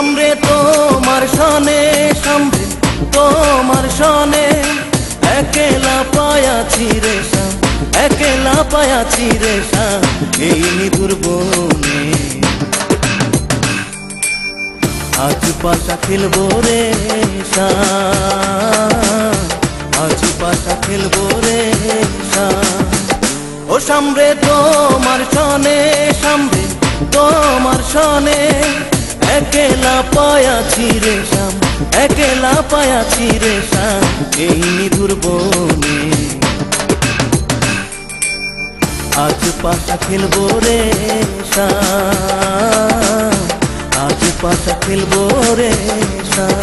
সামরে তোমার সনে, সামরে তোমার সনে একেলা পায়াছি রে শাম, একেলা পায়াছি রে শাম এই নিদুর বনে। আজ পাশা খেলবো রে শাম, আজ পাশা খেলবো রে শাম। ও সামরে তোমার সনে, সামরে তোমার সনে একেলা পায়াছি রে শাম, একেলা পায়াছি রে শাম এই নিদুর বনে। আজ পাশা খেলবো রে শাম, আজ পাশা খেলবো রে শাম।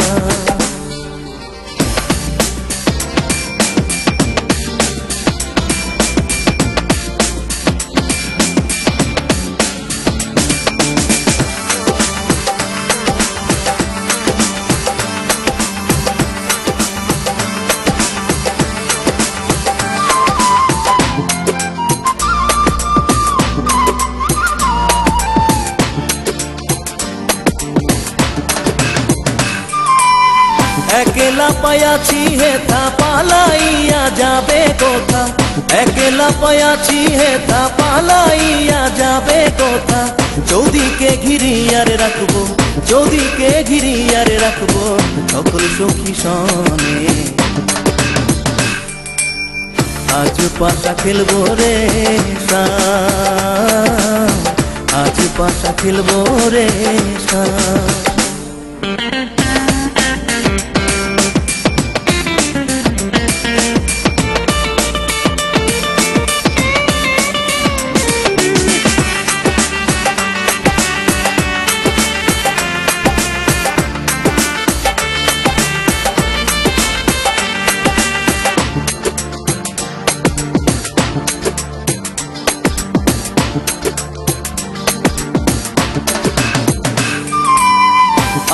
একেলা পায়াছি হেথা পালাইয়া যাবে কোথা, একেলা পায়াছি হেথা পালাইয়া যাবে কোথা। চৌদিকে ঘিরিয়ারে রাখবো, চৌদিকে ঘিরিয়ারে রাখবো সকল সখী সনে। আজ পাশা খেলবো রে শাম, আজ পাশা খেলবো রে শাম।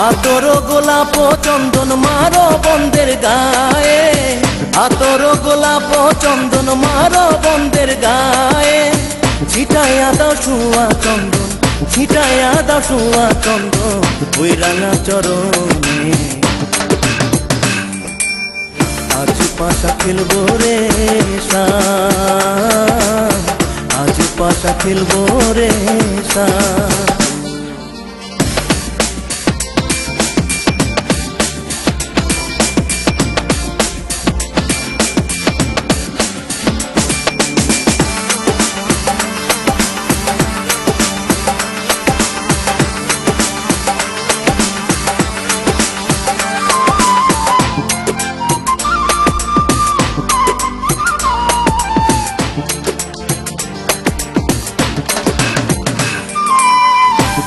আতর গোলাপ চন্দন মারো বন্দের গায়ে, আতর গোলাপ চন্দন মারো বন্দের গায়ে। ছিটাইয়া দাও শুয়া চন্দন, ছিটাইয়া দাও শুয়া চন্দন ওই রাঙা চরণে। আজ পাশা খেলবো রে শাম, আজ পাশা খেলবো রে শাম।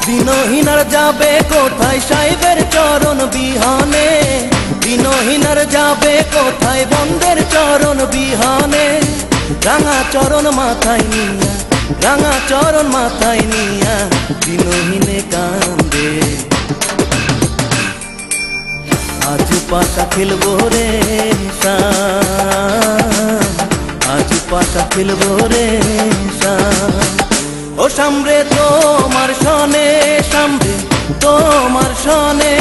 দিনহীনার যাবে কোথায় সাহেবের চরণ বিহানে, দিনহীনার যাবে কোথায় বন্দের চরণ বিহানে। রাঙা চরণ মাথায় নিয়া, রাঙা চরণ মাথায় নিয়া দিনহীনে কান্দে। আজ পাশা খেলবো রে শাম, আজ পাশা খেলবো রে শাম। ও সামরে তোমার সনে, সামরে তোমার সনে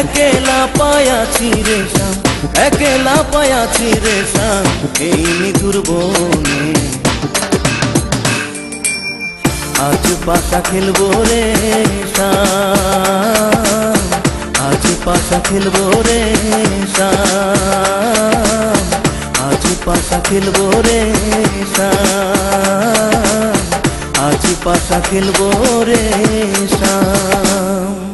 একেলা পায়াছি রে শাম, একেলা পায়াছি রে শাম এই নিদুর বনে। আজ পাশা খেলবো রে শাম, আজ পাশা খেলবো রে শাম, আজ পাশা খেলবো রে শাম, আজ পাশা খেলবো রে শাম।